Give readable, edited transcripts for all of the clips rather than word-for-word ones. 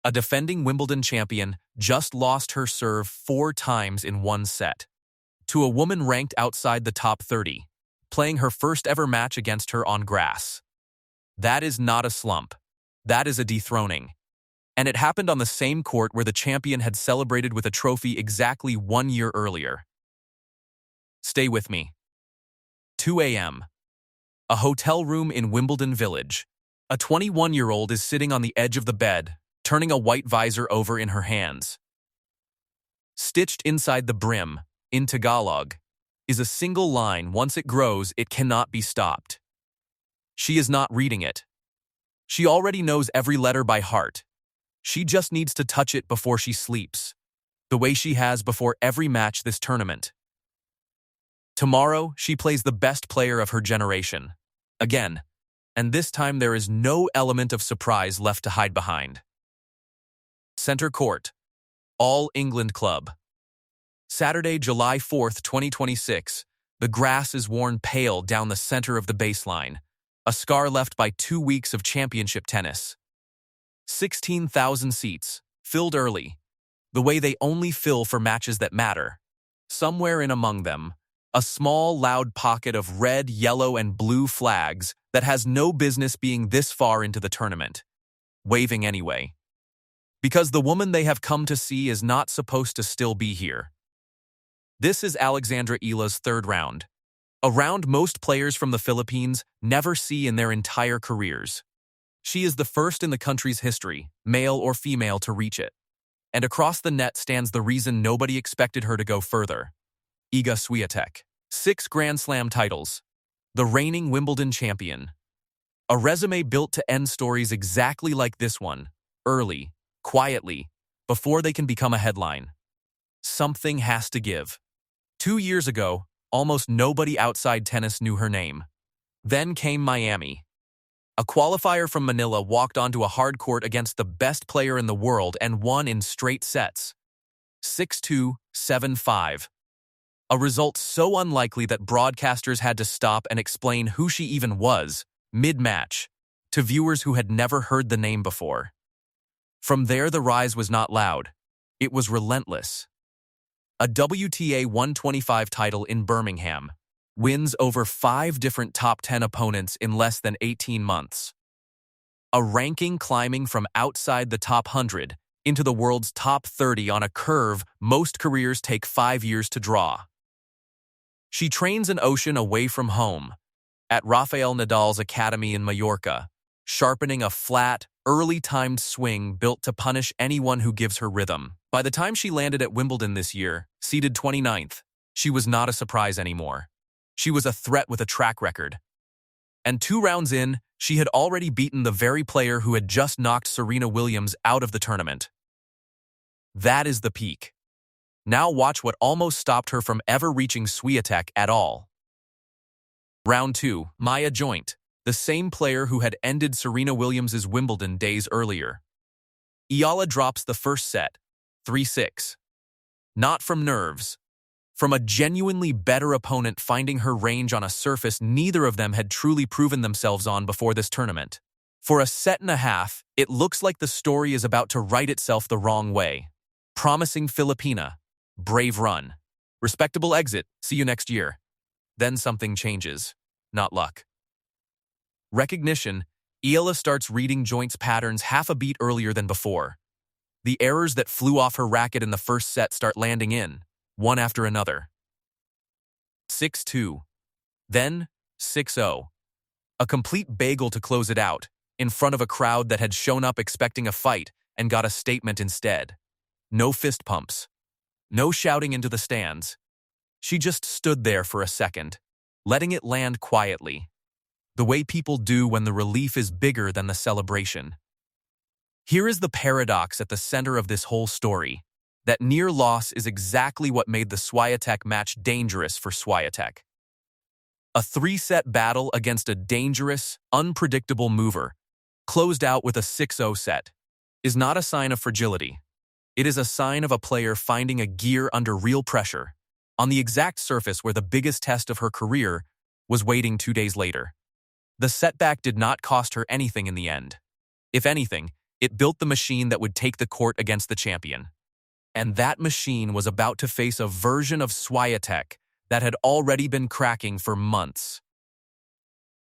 A defending Wimbledon champion just lost her serve 4 times in one set to a woman ranked outside the top 30, playing her first ever match against her on grass. That is not a slump. That is a dethroning. And it happened on the same court where the champion had celebrated with a trophy exactly 1 year earlier. Stay with me. 2 a.m. A hotel room in Wimbledon Village. A 21-year-old is sitting on the edge of the bed, turning a white visor over in her hands. Stitched inside the brim, in Tagalog, is a single line. Once it grows, it cannot be stopped. She is not reading it. She already knows every letter by heart. She just needs to touch it before she sleeps, the way she has before every match this tournament. Tomorrow, she plays the best player of her generation. Again, and this time there is no element of surprise left to hide behind. Center Court, All England Club. Saturday, July 4th, 2026. The grass is worn pale down the center of the baseline, a scar left by 2 weeks of championship tennis. 16,000 seats, filled early, the way they only fill for matches that matter. Somewhere in among them, a small, loud pocket of red, yellow, and blue flags that has no business being this far into the tournament, waving anyway. Because the woman they have come to see is not supposed to still be here. This is Alexandra Eala's 3rd round, a round most players from the Philippines never see in their entire careers. She is the first in the country's history, male or female, to reach it. And across the net stands the reason nobody expected her to go further. Iga Świątek. 6 Grand Slam titles. The reigning Wimbledon champion. A resume built to end stories exactly like this one, early, quietly, before they can become a headline. Something has to give. 2 years ago, almost nobody outside tennis knew her name. Then came Miami. A qualifier from Manila walked onto a hard court against the best player in the world and won in straight sets. 6-2, 7-5. A result so unlikely that broadcasters had to stop and explain who she even was, mid-match, to viewers who had never heard the name before. From there, the rise was not loud. It was relentless. A WTA 125 title in Birmingham. Wins over 5 different top 10 opponents in less than 18 months. A ranking climbing from outside the top 100 into the world's top 30 on a curve most careers take 5 years to draw. She trains an ocean away from home, at Rafael Nadal's academy in Mallorca, sharpening a flat, early-timed swing built to punish anyone who gives her rhythm. By the time she landed at Wimbledon this year, seeded 29th, she was not a surprise anymore. She was a threat with a track record. And 2 rounds in, she had already beaten the very player who had just knocked Serena Williams out of the tournament. That is the peak. Now watch what almost stopped her from ever reaching Świątek at all. Round 2, Maya Joint, the same player who had ended Serena Williams' Wimbledon days earlier. Eala drops the first set, 3-6. Not from nerves. From a genuinely better opponent finding her range on a surface neither of them had truly proven themselves on before this tournament. For a set and a half, it looks like the story is about to write itself the wrong way. Promising Filipina. Brave run. Respectable exit. See you next year. Then something changes. Not luck. Recognition. Eala starts reading Joint's patterns half a beat earlier than before. The errors that flew off her racket in the first set start landing in, one after another. 6-2. Then 6-0. A complete bagel to close it out, in front of a crowd that had shown up expecting a fight and got a statement instead. No fist pumps. No shouting into the stands. She just stood there for a second, letting it land quietly, the way people do when the relief is bigger than the celebration. Here is the paradox at the center of this whole story. That near loss is exactly what made the Świątek match dangerous for Świątek. A 3-set battle against a dangerous, unpredictable mover, closed out with a 6-0 set, is not a sign of fragility. It is a sign of a player finding a gear under real pressure, on the exact surface where the biggest test of her career was waiting 2 days later. The setback did not cost her anything in the end. If anything, It built the machine that would take the court against the champion. And that machine was about to face a version of Świątek that had already been cracking for months.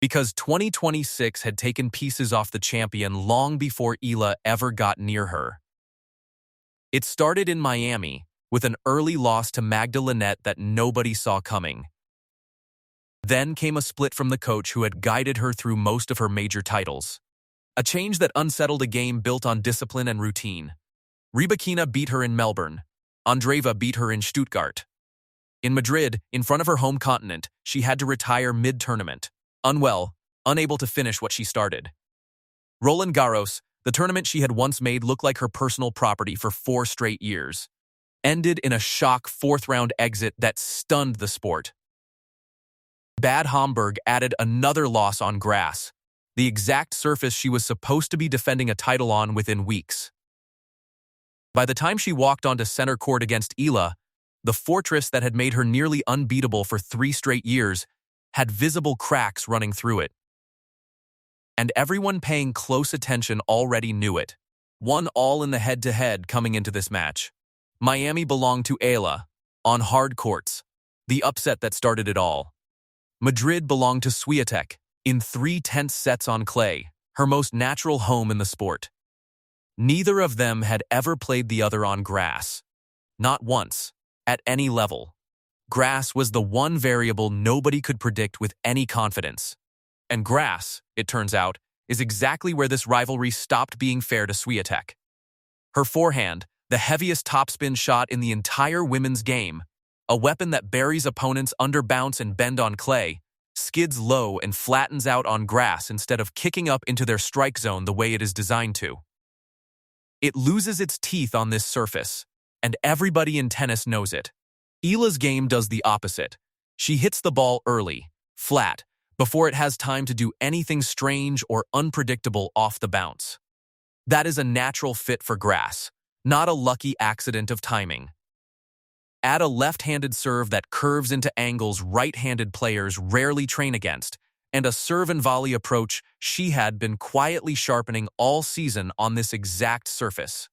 Because 2026 had taken pieces off the champion long before Eala ever got near her. It started in Miami, with an early loss to Magda Linette that nobody saw coming. Then came a split from the coach who had guided her through most of her major titles. A change that unsettled a game built on discipline and routine. Rybakina beat her in Melbourne. Andreeva beat her in Stuttgart. In Madrid, in front of her home continent, she had to retire mid-tournament. Unwell, unable to finish what she started. Roland Garros, the tournament she had once made look like her personal property for 4 straight years, ended in a shock 4th-round exit that stunned the sport. Bad Homburg added another loss on grass, the exact surface she was supposed to be defending a title on within weeks. By the time she walked onto center court against Eala, the fortress that had made her nearly unbeatable for 3 straight years had visible cracks running through it. And everyone paying close attention already knew it. 1-1 in the head-to-head coming into this match. Miami belonged to Eala, on hard courts, the upset that started it all. Madrid belonged to Świątek, in 3 tense sets on clay, her most natural home in the sport. Neither of them had ever played the other on grass. Not once, at any level. Grass was the one variable nobody could predict with any confidence. And grass, it turns out, is exactly where this rivalry stopped being fair to Świątek. Her forehand, the heaviest topspin shot in the entire women's game, a weapon that buries opponents under bounce and bend on clay, skids low and flattens out on grass instead of kicking up into their strike zone the way it is designed to. It loses its teeth on this surface, and everybody in tennis knows it. Eala's game does the opposite. She hits the ball early, flat, before it has time to do anything strange or unpredictable off the bounce. That is a natural fit for grass, not a lucky accident of timing. Add a left-handed serve that curves into angles right-handed players rarely train against, and a serve and volley approach she had been quietly sharpening all season on this exact surface.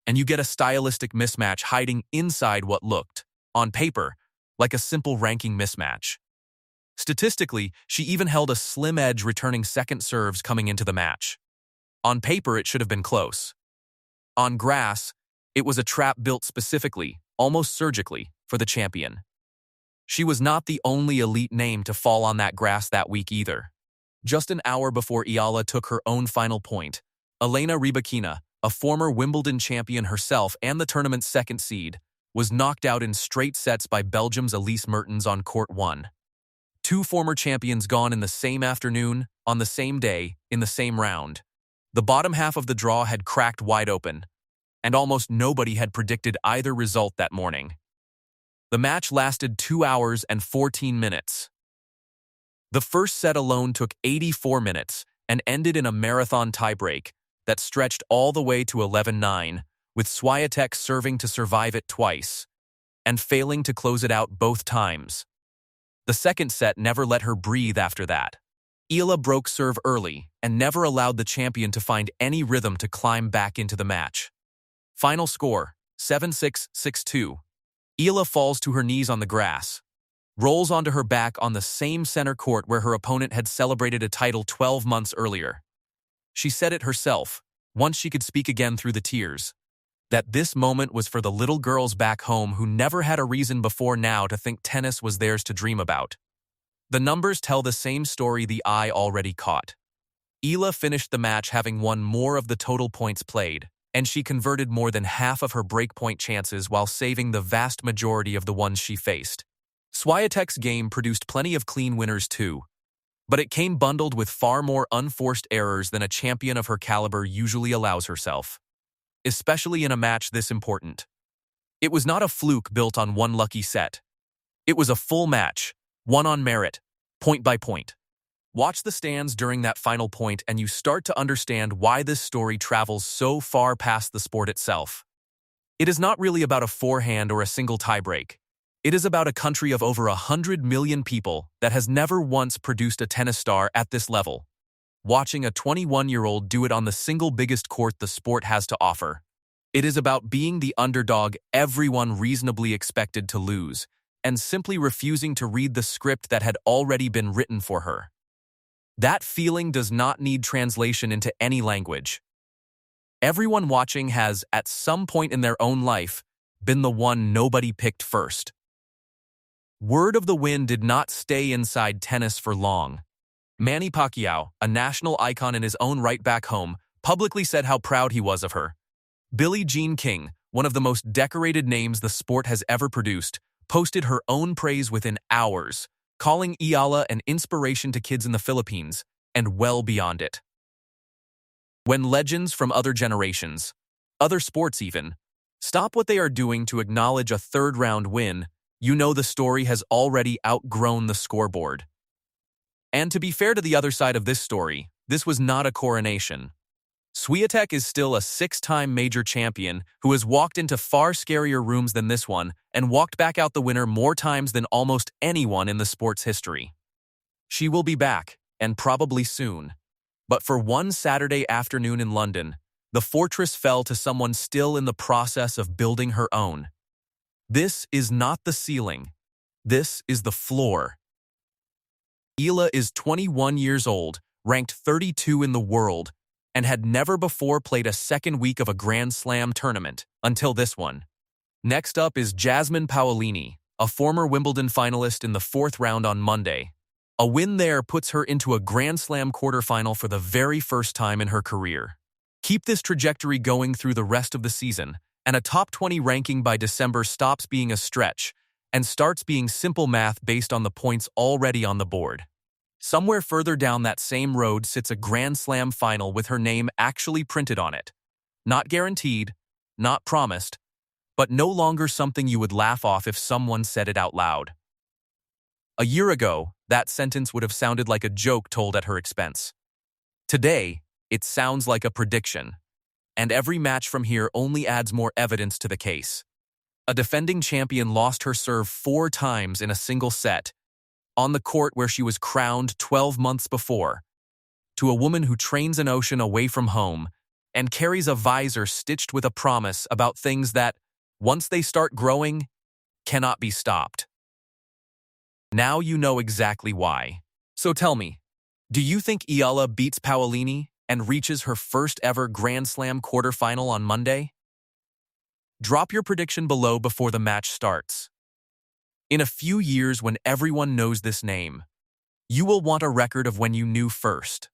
And you get a stylistic mismatch hiding inside what looked, on paper, like a simple ranking mismatch. Statistically, she even held a slim edge returning second serves coming into the match. On paper, it should have been close. On grass, it was a trap built specifically, almost surgically, for the champion. She was not the only elite name to fall on that grass that week either. Just an hour before Eala took her own final point, Elena Rybakina, a former Wimbledon champion herself and the tournament's second seed, was knocked out in straight sets by Belgium's Elise Mertens on court 1. 2 former champions gone in the same afternoon, on the same day, in the same round. The bottom half of the draw had cracked wide open, and almost nobody had predicted either result that morning. The match lasted 2 hours and 14 minutes. The first set alone took 84 minutes and ended in a marathon tiebreak that stretched all the way to 11-9, with Świątek serving to survive it twice, and failing to close it out both times. The second set never let her breathe after that. Eala broke serve early and never allowed the champion to find any rhythm to climb back into the match. Final score, 7-6, 6-2. Eala falls to her knees on the grass, rolls onto her back on the same center court where her opponent had celebrated a title 12 months earlier. She said it herself, once she could speak again through the tears, that this moment was for the little girls back home who never had a reason before now to think tennis was theirs to dream about. The numbers tell the same story the eye already caught. Eala finished the match having won more of the total points played, and she converted more than half of her breakpoint chances while saving the vast majority of the ones she faced. Świątek's game produced plenty of clean winners too, but it came bundled with far more unforced errors than a champion of her caliber usually allows herself, especially in a match this important. It was not a fluke built on one lucky set. It was a full match, won on merit, point by point. Watch the stands during that final point and you start to understand why this story travels so far past the sport itself. It is not really about a forehand or a single tiebreak. It is about a country of over 100 million people that has never once produced a tennis star at this level. watching a 21-year-old do it on the single biggest court the sport has to offer. It is about being the underdog everyone reasonably expected to lose, and simply refusing to read the script that had already been written for her. That feeling does not need translation into any language. Everyone watching has, at some point in their own life, been the one nobody picked first. Word of the win did not stay inside tennis for long. Manny Pacquiao, a national icon in his own right back home, publicly said how proud he was of her. Billie Jean King, one of the most decorated names the sport has ever produced, posted her own praise within hours, calling Eala an inspiration to kids in the Philippines, and well beyond it. When legends from other generations, other sports even, stop what they are doing to acknowledge a third-round win, you know the story has already outgrown the scoreboard. And to be fair to the other side of this story, this was not a coronation. Świątek is still a six-time major champion who has walked into far scarier rooms than this one and walked back out the winner more times than almost anyone in the sport's history. She will be back, and probably soon. But for one Saturday afternoon in London, the fortress fell to someone still in the process of building her own. This is not the ceiling. This is the floor. Eala is 21 years old, ranked 32 in the world, and had never before played a second week of a Grand Slam tournament, until this one. Next up is Jasmine Paolini, a former Wimbledon finalist in the fourth round on Monday. A win there puts her into a Grand Slam quarterfinal for the very first time in her career. Keep this trajectory going through the rest of the season, and a top 20 ranking by December stops being a stretch and starts being simple math based on the points already on the board. Somewhere further down that same road sits a Grand Slam final with her name actually printed on it. Not guaranteed, not promised, but no longer something you would laugh off if someone said it out loud. A year ago, that sentence would have sounded like a joke told at her expense. Today, it sounds like a prediction, and every match from here only adds more evidence to the case. A defending champion lost her serve 4 times in a single set, on the court where she was crowned 12 months before, to a woman who trains an ocean away from home and carries a visor stitched with a promise about things that, once they start growing, cannot be stopped. Now you know exactly why. So tell me, do you think Eala beats Paolini and reaches her first ever Grand Slam quarterfinal on Monday? Drop your prediction below before the match starts. In a few years, when everyone knows this name, you will want a record of when you knew first.